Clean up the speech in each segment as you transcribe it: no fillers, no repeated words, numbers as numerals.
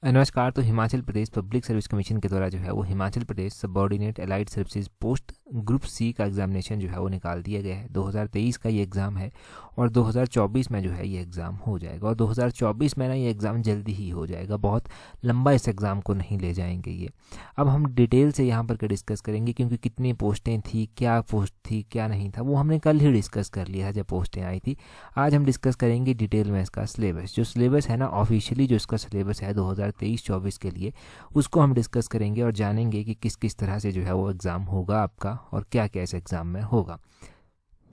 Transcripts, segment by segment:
नमस्कार। तो Himachal Pradesh public service commission के द्वारा जो है वो Himachal Pradesh subordinate allied services post group C का एग्जामिनेशन जो है वो निकाल दिया गया है। 2023 का ये एग्ज़ाम है और 2024 में जो है ये एग्ज़ाम हो जाएगा। और 2024 में ना ये एग्ज़ाम जल्दी ही हो जाएगा, बहुत लंबा इस एग्ज़ाम को नहीं ले जाएंगे ये। अब हम डिटेल से यहाँ पर डिस्कस करेंगे, क्योंकि कितनी पोस्टें थी, क्या पोस्ट थी, क्या नहीं था, वो हमने कल ही डिस्कस कर लिया था जब पोस्टें आई थी। आज हम डिस्कस करेंगे डिटेल में इसका सिलेबस। जो सिलेबस है ना ऑफिशियली जो इसका सिलेबस है 2023-24 के लिए, उसको हम डिस्कस करेंगे और जानेंगे कि किस किस तरह से जो है वो एग्ज़ाम होगा आपका और क्या क्या इस एग्ज़ाम में होगा।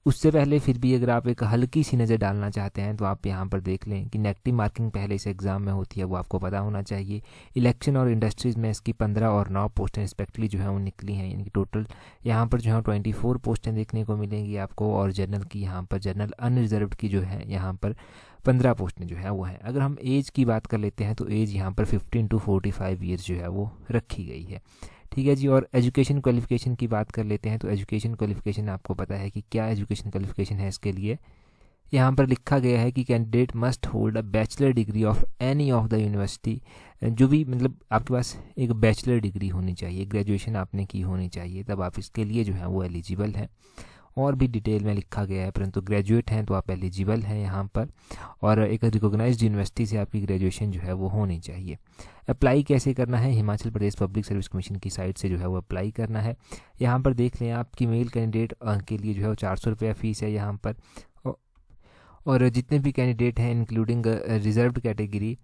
उससे पहले फिर भी अगर आप एक हल्की सी नज़र डालना चाहते हैं तो आप यहाँ पर देख लें कि नेगेटिव मार्किंग पहले इस एग्ज़ाम में होती है, वो आपको पता होना चाहिए। इलेक्शन और इंडस्ट्रीज़ में इसकी 15 और 9 पोस्टें रिस्पेक्टली जो है वो निकली हैं, यानी कि टोटल यहाँ पर जो है 24 पोस्टें देखने को मिलेंगी आपको। और जनरल की यहाँ पर जनरल अनरिजर्व्ड की जो है यहाँ पर 15 पोस्टें जो है वो हैं। अगर हम एज की बात कर लेते हैं तो एज यहाँ पर 15 to 45 ईयर्स जो है वो रखी गई है। ठीक है जी। और एजुकेशन क्वालिफिकेशन की बात कर लेते हैं तो एजुकेशन क्वालिफिकेशन आपको पता है कि क्या एजुकेशन क्वालिफिकेशन है इसके लिए। यहाँ पर लिखा गया है कि candidate must hold a bachelor degree of any of the university. जो भी मतलब आपके पास एक बैचलर डिग्री होनी चाहिए, ग्रेजुएशन आपने की होनी चाहिए, तब आप इसके लिए जो है वो एलिजिबल हैं। और भी डिटेल में लिखा गया है, परंतु ग्रेजुएट हैं तो आप एलिजिबल हैं यहाँ पर। और एक रिकॉग्नाइज्ड यूनिवर्सिटी से आपकी ग्रेजुएशन जो है वो होनी चाहिए। अप्लाई कैसे करना है? Himachal Pradesh public service commission की साइट से जो है वो अप्लाई करना है। यहाँ पर देख लें, आपकी मेल कैंडिडेट के लिए जो है वो 400 रुपया फ़ीस है यहाँ पर। और जितने भी कैंडिडेट हैं इंक्लूडिंग रिजर्व्ड कैटेगरी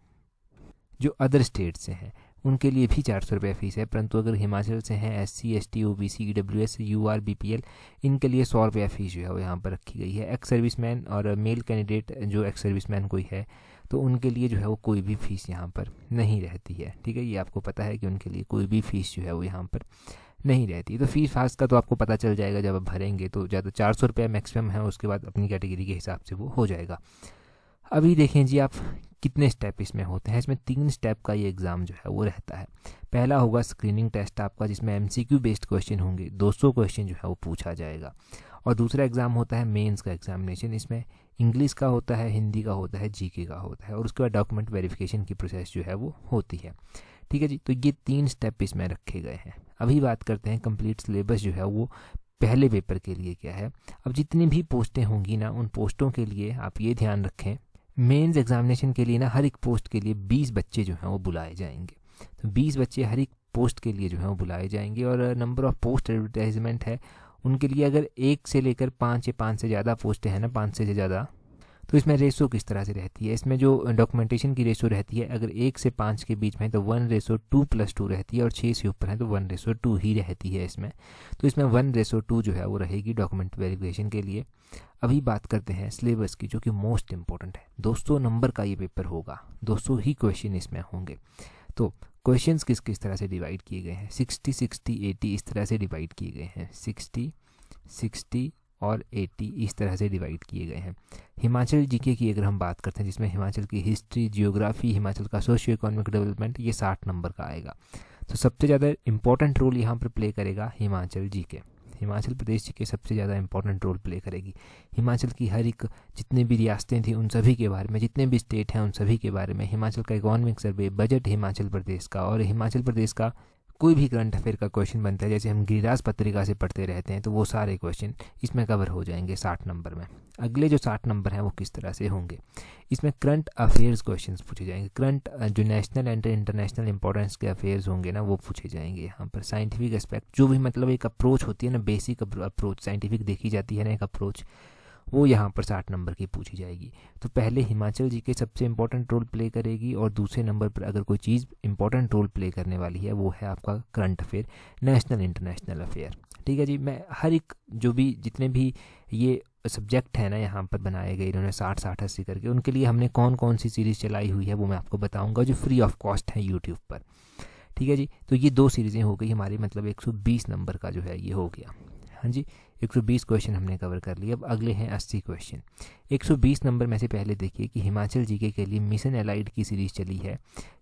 जो अदर स्टेट से हैं, उनके लिए भी 400 रुपये फ़ीस है। परंतु अगर हिमाचल से हैं SC ST OBC EWS UR BPL, इनके लिए 100 रुपया फ़ीस जो है वो यहाँ पर रखी गई है। एक्स सर्विसमैन और मेल कैंडिडेट जो एक्स सर्विसमैन कोई है तो उनके लिए जो है वो कोई भी फ़ीस यहाँ पर नहीं रहती है। ठीक है, ये आपको पता है कि उनके लिए कोई भी फ़ीस जो है वो यहाँ पर नहीं रहती। तो फीस फास का तो आपको पता चल जाएगा जब आप भरेंगे, तो ज़्यादा 400 रुपया मैक्सिमम है, उसके बाद अपनी कैटेगरी के हिसाब से वो हो जाएगा। अभी देखें जी आप कितने स्टेप इसमें होते हैं। इसमें 3 स्टेप का ये एग्ज़ाम जो है वो रहता है। पहला होगा स्क्रीनिंग टेस्ट आपका, जिसमें MCQ बेस्ड क्वेश्चन होंगे, 200 क्वेश्चन जो है वो पूछा जाएगा। और दूसरा एग्ज़ाम होता है मेंस का एग्जामिनेशन। इसमें इंग्लिश का होता है, हिंदी का होता है, GK का होता है, और उसके बाद डॉक्यूमेंट वेरिफिकेशन की प्रोसेस जो है वो होती है। ठीक है जी। तो ये 3 स्टेप इसमें रखे गए हैं। अभी बात करते हैं कंप्लीट सिलेबस जो है वो पहले पेपर के लिए क्या है। अब जितनी भी पोस्टें होंगी ना, उन पोस्टों के लिए आप ये ध्यान रखें, मेंस एग्जामिनेशन के लिए ना हर एक पोस्ट के लिए 20 बच्चे जो हैं वो बुलाए जाएंगे। तो 20 बच्चे हर एक पोस्ट के लिए जो हैं वो बुलाए जाएंगे। और नंबर ऑफ पोस्ट एडवर्टाइजमेंट है उनके लिए, अगर 1 से लेकर 5 या 5 से ज़्यादा पोस्टें हैं ना, 5 से ज़्यादा, तो इसमें रेशो किस तरह से रहती है। इसमें जो डॉक्यूमेंटेशन की रेशो रहती है, अगर 1 से 5 के बीच में तो 1:2+2 रहती है, और 6 से ऊपर है तो 1:2 ही रहती है इसमें। तो इसमें 1:2 जो है वो रहेगी डॉक्यूमेंट वेरिफिकेशन के लिए। अभी बात करते हैं सिलेबस की, जो कि मोस्ट इंपॉर्टेंट है। 200 नंबर का ये पेपर होगा, 200 ही क्वेश्चन इसमें होंगे। तो क्वेश्चंस किस किस तरह से डिवाइड किए गए हैं? 60 60 80 इस तरह से डिवाइड किए गए हैं। 60 60 और 80 इस तरह से डिवाइड किए गए हैं। हिमाचल GK की अगर हम बात करते हैं, जिसमें हिमाचल की हिस्ट्री, जियोग्राफी, हिमाचल का सोशियो इकोनॉमिक डेवलपमेंट, ये 60 नंबर का आएगा। तो सबसे ज़्यादा इंपॉर्टेंट रोल यहाँ पर प्ले करेगा हिमाचल GK। हिमाचल प्रदेश GK सबसे ज़्यादा इंपॉर्टेंट रोल प्ले करेगी। हिमाचल की हर एक जितने भी रियासतें थी उन सभी के बारे में, जितने भी स्टेट हैं उन सभी के बारे में, हिमाचल का economic survey, budget Himachal Pradesh का, और हिमाचल प्रदेश का कोई भी करंट अफेयर का क्वेश्चन बनता है, जैसे हम गिरिराज पत्रिका से पढ़ते रहते हैं, तो वो सारे क्वेश्चन इसमें कवर हो जाएंगे 60 नंबर में। अगले जो 60 नंबर हैं वो किस तरह से होंगे? इसमें करंट अफेयर्स क्वेश्चंस पूछे जाएंगे। करंट जो नेशनल एंड इंटरनेशनल इंपॉर्टेंस के अफेयर्स होंगे ना, वो पूछे जाएंगे यहाँ पर। साइंटिफिक एस्पेक्ट, जो भी मतलब एक अप्रोच होती है ना, बेसिक अप्रोच, साइंटिफिक देखी जाती है ना एक अप्रोच, वो यहाँ पर 60 नंबर की पूछी जाएगी। तो पहले हिमाचल GK सबसे इंपॉर्टेंट रोल प्ले करेगी, और दूसरे नंबर पर अगर कोई चीज़ इंपॉर्टेंट रोल प्ले करने वाली है वो है आपका current affair, national international affair. ठीक है जी। मैं हर एक जो भी जितने भी ये सब्जेक्ट है ना यहाँ पर बनाए गए इन्होंने 60 60 80 करके, उनके लिए हमने कौन कौन सी सीरीज़ चलाई हुई है वो मैं आपको बताऊँगा, जो फ्री ऑफ कॉस्ट है यूट्यूब पर। ठीक है जी। तो ये 2 सीरीज़ें हो गई हमारी, मतलब 120 नंबर का जो है ये हो गया। हाँ जी, 120 क्वेश्चन हमने कवर कर लिए। अब अगले हैं 80 क्वेश्चन। 120 नंबर में से पहले देखिए कि हिमाचल GK के लिए मिशन एलाइड की सीरीज़ चली है।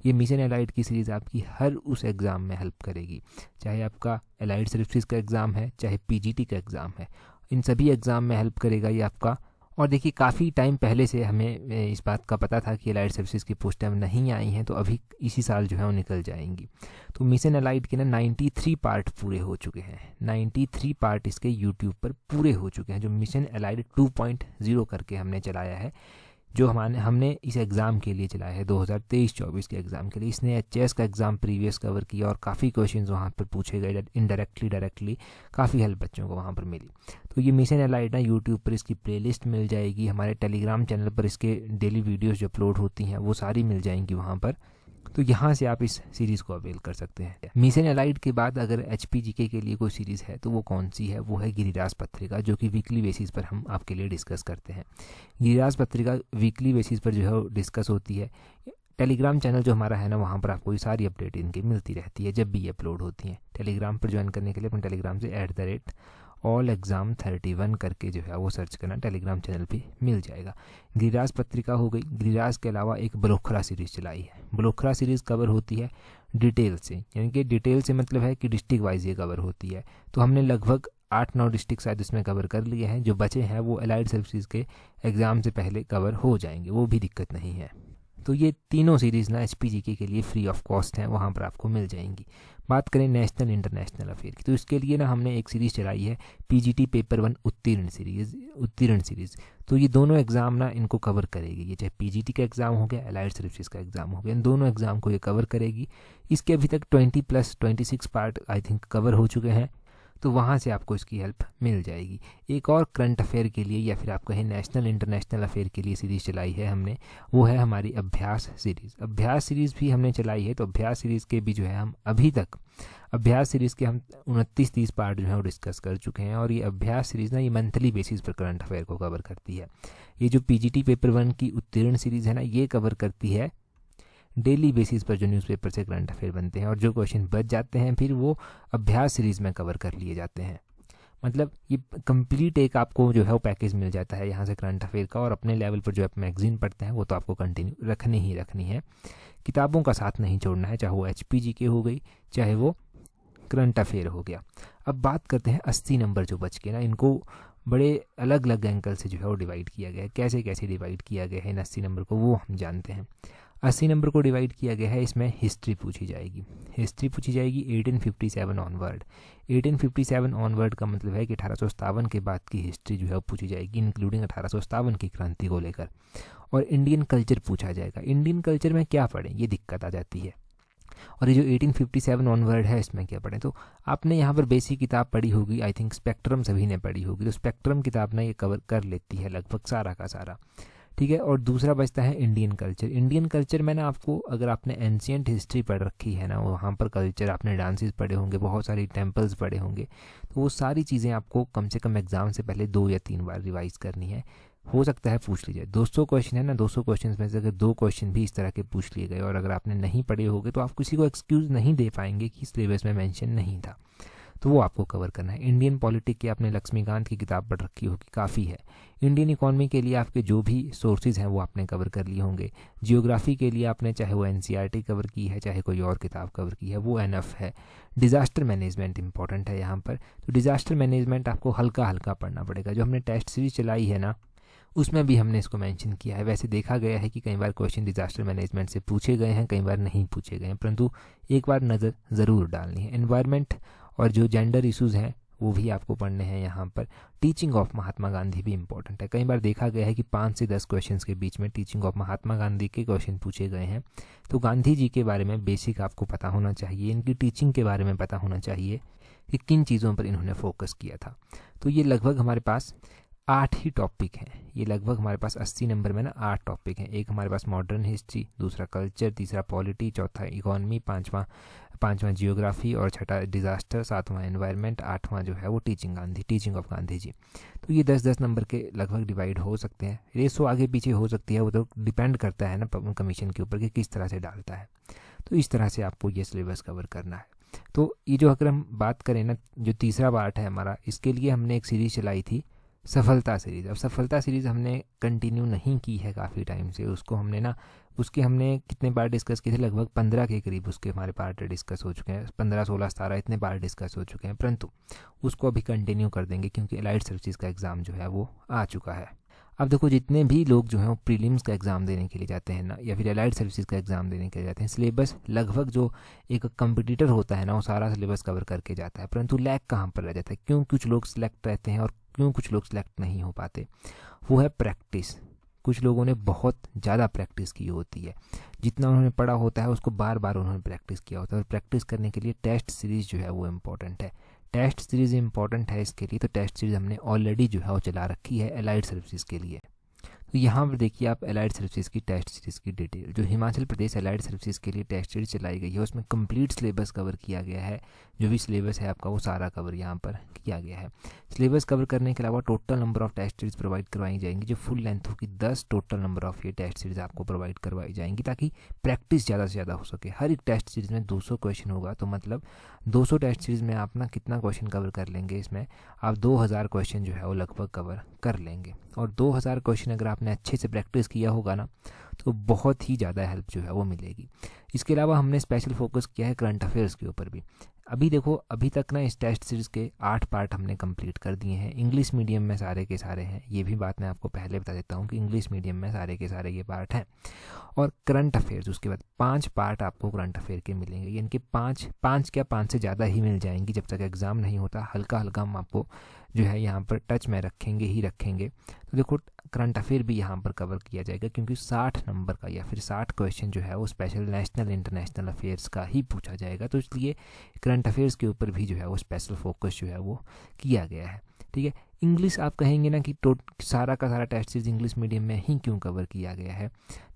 ये मिशन एलाइड की सीरीज़ आपकी हर उस एग्ज़ाम में हेल्प करेगी, चाहे आपका एलाइड सर्विसेज का एग्ज़ाम है, चाहे PGT का एग्ज़ाम है, इन सभी एग्ज़ाम में हेल्प करेगा ये आपका। और देखिए काफ़ी टाइम पहले से हमें इस बात का पता था कि एलाइड सर्विसेज की पोस्टें अब नहीं आई हैं, तो अभी इसी साल जो है वो निकल जाएंगी। तो मिशन एलाइड के ना 93 पार्ट पूरे हो चुके हैं, 93 पार्ट इसके यूट्यूब पर पूरे हो चुके हैं, जो मिशन एलाइड 2.0 करके हमने चलाया है, जो हमने इस एग्ज़ाम के लिए चलाया है 2023-24 के एग्ज़ाम के लिए। इसने एचएस का एग्ज़ाम प्रीवियस कवर किया और काफ़ी क्वेश्चंस वहाँ पर पूछे गए, इनडायरेक्टली डायरेक्टली काफ़ी हेल्प बच्चों को वहाँ पर मिली। तो ये मिशन एलाइड ना यूट्यूब पर इसकी प्लेलिस्ट मिल जाएगी, हमारे टेलीग्राम चैनल पर इसके डेली वीडियोज़ जो अपलोड होती हैं वो सारी मिल जाएंगी वहाँ पर। तो यहाँ से आप इस सीरीज़ को अवेल कर सकते हैं। मिशन एलाइड के बाद अगर HPGK के लिए कोई सीरीज़ है तो वो कौन सी है, वो है गिरिराज पत्रिका, जो कि वीकली बेसिस पर हम आपके लिए डिस्कस करते हैं। गिरिराज पत्रिका वीकली बेसिस पर जो है डिस्कस होती है। टेलीग्राम चैनल जो हमारा है ना, वहाँ पर आपको ये सारी अपडेट इनकी मिलती रहती है जब भी ये अपलोड होती हैं। टेलीग्राम पर ज्वाइन करने के लिए अपने टेलीग्राम से @allexam31 करके जो है वो सर्च करना, टेलीग्राम चैनल पे मिल जाएगा। गिरिराज पत्रिका हो गई। गिरिराज के अलावा एक ब्लोखरा सीरीज़ चलाई है। ब्लोखरा सीरीज़ कवर होती है डिटेल से, यानी कि डिटेल से मतलब है कि डिस्ट्रिक्ट वाइज ये कवर होती है। तो हमने लगभग 8-9 डिस्ट्रिक्ट शायद इसमें कवर कर लिए हैं, जो बचे हैं वो एलाइड सर्विसेज के एग्ज़ाम से पहले कवर हो जाएंगे, वो भी दिक्कत नहीं है। तो ये तीनों सीरीज़ ना HPGK के लिए फ्री ऑफ कॉस्ट हैं, वहाँ पर आपको मिल जाएंगी। बात करें नेशनल इंटरनेशनल अफेयर की, तो इसके लिए ना हमने एक सीरीज़ चलाई है PGT पेपर 1 उत्तीर्ण सीरीज़। तो ये दोनों एग्ज़ाम ना इनको कवर करेगी, ये चाहे PGT का एग्ज़ाम हो गया, एलाइड सर्विसेज का एग्ज़ाम हो गया, इन दोनों एग्ज़ाम को ये कवर करेगी। इसके अभी तक 20+26 पार्ट आई थिंक कवर हो चुके हैं, तो वहाँ से आपको इसकी हेल्प मिल जाएगी। एक और करंट अफेयर के लिए या फिर आप कहें नेशनल इंटरनेशनल अफेयर के लिए सीरीज़ चलाई है हमने, वो है हमारी अभ्यास सीरीज़। अभ्यास सीरीज़ भी हमने चलाई है। तो अभ्यास सीरीज़ के भी जो है हम अभी तक अभ्यास सीरीज़ के हम 29-30 पार्ट जो है वो डिस्कस कर चुके हैं। और ये अभ्यास सीरीज़ ना ये मंथली बेसिस पर करंट अफेयर को कवर करती है। ये जो PGT पेपर 1 की उत्तीर्ण सीरीज़ है ना, ये कवर करती है डेली बेसिस पर जो न्यूज़पेपर से करंट अफेयर बनते हैं, और जो क्वेश्चन बच जाते हैं फिर वो अभ्यास सीरीज़ में कवर कर लिए जाते हैं। मतलब ये कंप्लीट एक आपको जो है वो पैकेज मिल जाता है यहाँ से करंट अफेयर का। और अपने लेवल पर जो आप मैगजीन पढ़ते हैं वो तो आपको कंटिन्यू रखनी है, किताबों का साथ नहीं छोड़ना है, चाहे वो HPGK हो गई, चाहे वो करंट अफेयर हो गया। अब बात करते हैं 80 नंबर जो बच के ना, इनको बड़े अलग अलग एंगल से जो है वो डिवाइड किया गया है। कैसे कैसे डिवाइड किया गया है इन 80 नंबर को, वो हम जानते हैं। 80 नंबर को डिवाइड किया गया है, इसमें हिस्ट्री पूछी जाएगी। 1857 ऑनवर्ड। 1857 ऑनवर्ड का मतलब है कि 1857 के बाद की हिस्ट्री जो है वो पूछी जाएगी, इंक्लूडिंग 1857 की क्रांति को लेकर। और इंडियन कल्चर पूछा जाएगा। इंडियन कल्चर में क्या पढ़ें, ये दिक्कत आ जाती है। और ये जो 1857 ऑनवर्ड है, इसमें क्या पढ़ें, तो आपने यहाँ पर बेसिक किताब पढ़ी होगी, आई थिंक स्पेक्ट्रम सभी ने पढ़ी होगी। तो स्पेक्ट्रम किताब ना ये कवर कर लेती है लगभग सारा का सारा, ठीक है। और दूसरा बचता है इंडियन कल्चर। इंडियन कल्चर में ना आपको, अगर आपने एंशियंट हिस्ट्री पढ़ रखी है ना, वहाँ पर कल्चर आपने डांसेस पढ़े होंगे, बहुत सारी टेम्पल्स पढ़े होंगे, तो वो सारी चीज़ें आपको कम से कम एग्जाम से पहले 2 या 3 बार रिवाइज करनी है। हो सकता है पूछ लीजिए। 200 क्वेश्चन है ना, 200 क्वेश्चन में से अगर 2 क्वेश्चन भी इस तरह के पूछ लिए गए और अगर आपने नहीं पढ़े होंगे तो आप किसी को एक्सक्यूज़ नहीं दे पाएंगे कि सिलेबस में मेंशन नहीं था, तो वो आपको कवर करना है। इंडियन पॉलिटिक की आपने लक्ष्मीकांत की किताब पढ़ रखी होगी, काफ़ी है। इंडियन इकॉनमी के लिए आपके जो भी सोर्सेज हैं वो आपने कवर कर लिए होंगे। जियोग्राफी के लिए आपने चाहे वो NCERT कवर की है, चाहे कोई और किताब कवर की है, वो एनफ है। डिज़ास्टर मैनेजमेंट इंपॉर्टेंट है यहाँ पर, तो डिज़ास्टर मैनेजमेंट आपको हल्का हल्का पढ़ना पड़ेगा। जो हमने टेस्ट सीरीज चलाई है ना, उसमें भी हमने इसको मेंशन किया है। वैसे देखा गया है कि कई बार क्वेश्चन डिज़ास्टर मैनेजमेंट से पूछे गए हैं, कई बार नहीं पूछे गए हैं, परंतु एक बार नज़र ज़रूर डालनी है। एनवायरनमेंट और जो जेंडर इश्यूज़ हैं वो भी आपको पढ़ने हैं यहाँ पर। टीचिंग ऑफ महात्मा गांधी भी इंपॉर्टेंट है। कई बार देखा गया है कि 5 से 10 क्वेश्चंस के बीच में टीचिंग ऑफ महात्मा गांधी के क्वेश्चन पूछे गए हैं। तो गांधी जी के बारे में बेसिक आपको पता होना चाहिए, इनकी टीचिंग के बारे में पता होना चाहिए कि किन चीज़ों पर इन्होंने फोकस किया था। तो ये लगभग हमारे पास 8 ही टॉपिक हैं। ये लगभग हमारे पास 80 नंबर में ना 8 टॉपिक हैं। एक हमारे पास मॉडर्न हिस्ट्री, दूसरा कल्चर, तीसरा पॉलिटी, चौथा इकॉनमी, पांचवां जियोग्राफी और छठा डिज़ास्टर, 7वां एनवायरनमेंट, 8वां जो है वो टीचिंग ऑफ गांधी जी। तो ये 10-10 नंबर के लगभग डिवाइड हो सकते हैं। रेशो आगे पीछे हो सकती है, वो तो डिपेंड करता है ना कमीशन के ऊपर कि किस तरह से डालता है। तो इस तरह से आपको ये सिलेबस कवर करना है। तो ये जो अगर हम बात करें ना, जो तीसरा पार्ट है हमारा, इसके लिए हमने एक सीरीज़ चलाई थी, सफलता सीरीज़। अब सफलता सीरीज़ हमने कंटिन्यू नहीं की है काफ़ी टाइम से। उसको हमने ना, उसके हमने कितने बार डिस्कस किए थे, लगभग 15 के करीब उसके हमारे पार्ट डिस्कस हो चुके हैं। 15, 16, 17 इतने बार डिस्कस हो चुके हैं, परंतु उसको अभी कंटिन्यू कर देंगे क्योंकि एलाइड सर्विसेज का एग्ज़ाम जो है वो आ चुका है। अब देखो जितने भी लोग जो हैं वो प्रीलिम्स का एग्ज़ाम देने के लिए जाते हैं ना, या फिर एलाइड सर्विसेज का एग्ज़ाम देने के लिए जाते हैं, सिलेबस लगभग जो एक कंपटीटर होता है ना वो सारा सिलेबस कवर करके जाता है, परंतु लैग कहाँ पर रह जाता है, क्यों कुछ लोग सिलेक्ट रहते हैं और क्यों कुछ लोग सिलेक्ट नहीं हो पाते, वो है प्रैक्टिस। कुछ लोगों ने बहुत ज़्यादा प्रैक्टिस की होती है, जितना उन्होंने पढ़ा होता है उसको बार बार उन्होंने प्रैक्टिस किया होता है, और प्रैक्टिस करने के लिए टेस्ट सीरीज़ जो है वो इम्पॉर्टेंट है। टेस्ट सीरीज़ इंपॉर्टेंट है इसके लिए, तो टेस्ट सीरीज़ हमने ऑलरेडी जो है वो चला रखी है एलाइड सर्विसेज के लिए। तो यहाँ पर देखिए आप एलाइड सर्विसेज की टेस्ट सीरीज़ की डिटेल, जो हिमाचल प्रदेश एलाइड सर्विसेज के लिए टेस्ट सीरीज चलाई गई है उसमें कंप्लीट सिलेबस कवर किया गया है। जो भी सिलेबस है आपका वो सारा कवर यहाँ पर किया गया है। सिलेबस कवर करने के अलावा total number of test series provide करवाई जाएंगी, जो फुल लेंथ होगी 10 टोटल नंबर ऑफ ये टेस्ट सीरीज आपको प्रोवाइड करवाई जाएंगी, ताकि प्रैक्टिस ज़्यादा से ज़्यादा हो सके। हर एक टेस्ट सीरीज में 200 क्वेश्चन होगा, तो मतलब 200 टेस्ट सीरीज में आप ना कितना क्वेश्चन कवर कर लेंगे, इसमें आप 2000 क्वेश्चन जो है वो लगभग कवर कर लेंगे। और 2000 क्वेश्चन अगर आपने अच्छे से प्रैक्टिस किया होगा ना तो बहुत ही ज़्यादा हेल्प जो है वो मिलेगी। इसके अलावा हमने स्पेशल फोकस किया है करंट अफेयर्स के ऊपर भी। अभी देखो अभी तक ना इस टेस्ट सीरीज़ के 8 पार्ट हमने कंप्लीट कर दिए हैं। इंग्लिश मीडियम में सारे के सारे हैं, ये भी बात मैं आपको पहले बता देता हूँ कि इंग्लिश मीडियम में सारे के सारे ये पार्ट हैं। और करंट अफेयर्स उसके बाद 5 पार्ट आपको करंट अफेयर के मिलेंगे, यानी कि 5 से ज़्यादा ही मिल जाएंगी जब तक एग्ज़ाम नहीं होता। हल्का हल्का हम आपको जो है यहाँ पर टच में रखेंगे। तो देखो करंट अफेयर भी यहाँ पर कवर किया जाएगा, क्योंकि 60 नंबर का या फिर 60 क्वेश्चन जो है वो स्पेशल नेशनल इंटरनेशनल अफेयर्स का ही पूछा जाएगा, तो इसलिए करंट अफेयर्स के ऊपर भी जो है वो स्पेशल फोकस जो है वो किया गया है। ठीक है, इंग्लिश आप कहेंगे ना कि सारा का सारा टेस्ट सीरीज इंग्लिश मीडियम में ही क्यों कवर किया गया है।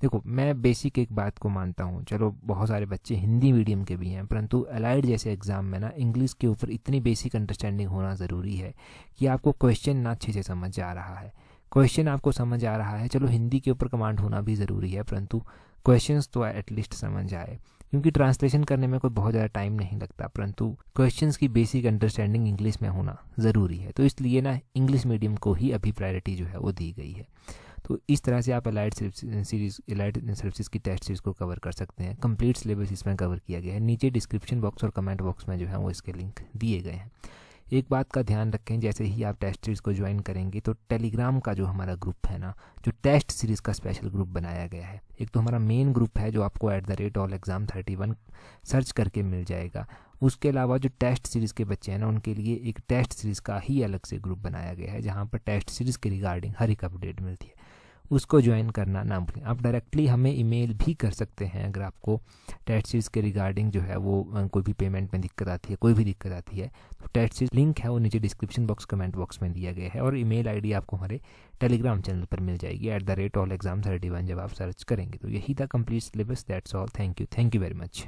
देखो मैं बेसिक एक बात को मानता हूँ, चलो बहुत सारे बच्चे हिंदी मीडियम के भी हैं, परंतु अलाइड जैसे एग्ज़ाम में ना इंग्लिश के ऊपर इतनी बेसिक अंडरस्टैंडिंग होना ज़रूरी है कि आपको क्वेश्चन ना अच्छे से समझ आ रहा है। क्वेश्चन आपको समझ आ रहा है, चलो हिंदी के ऊपर कमांड होना भी ज़रूरी है, परंतु क्वेश्चंस तो एटलीस्ट समझ आए, क्योंकि ट्रांसलेशन करने में कोई बहुत ज़्यादा टाइम नहीं लगता, परंतु क्वेश्चंस की बेसिक अंडरस्टैंडिंग इंग्लिश में होना ज़रूरी है। तो इसलिए ना इंग्लिश मीडियम को ही अभी प्रायोरिटी जो है वो दी गई है। तो इस तरह से आप एलाइड सर्विसेज की टेस्ट सीरीज़ को कवर कर सकते हैं। कंप्लीट सिलेबस इसमें कवर किया गया है। नीचे डिस्क्रिप्शन बॉक्स और कमेंट बॉक्स में जो है वो इसके लिंक दिए गए हैं। एक बात का ध्यान रखें, जैसे ही आप टेस्ट सीरीज़ को ज्वाइन करेंगे तो टेलीग्राम का जो हमारा ग्रुप है ना, जो टेस्ट सीरीज़ का स्पेशल ग्रुप बनाया गया है, एक तो हमारा मेन ग्रुप है जो आपको @allexam31 सर्च करके मिल जाएगा। उसके अलावा जो टेस्ट सीरीज़ के बच्चे हैं ना उनके लिए एक टेस्ट सीरीज़ का ही अलग से ग्रुप बनाया गया है, जहाँ पर टेस्ट सीरीज़ के रिगार्डिंग हर एक अपडेट मिलती है। उसको ज्वाइन करना ना भूलें। आप डायरेक्टली हमें ईमेल भी कर सकते हैं अगर आपको टेस्ट सीरीज़ के रिगार्डिंग जो है वो कोई भी पेमेंट में दिक्कत आती है, कोई भी दिक्कत आती है, तो टेस्ट सीरीज़ लिंक है वो नीचे डिस्क्रिप्शन बॉक्स कमेंट बॉक्स में दिया गया है, और ईमेल आईडी आपको हमारे टेलीग्राम चैनल पर मिल जाएगी @allexam31 जब आप सर्च करेंगे। तो यही था complete syllabus. That's all. Thank you very much.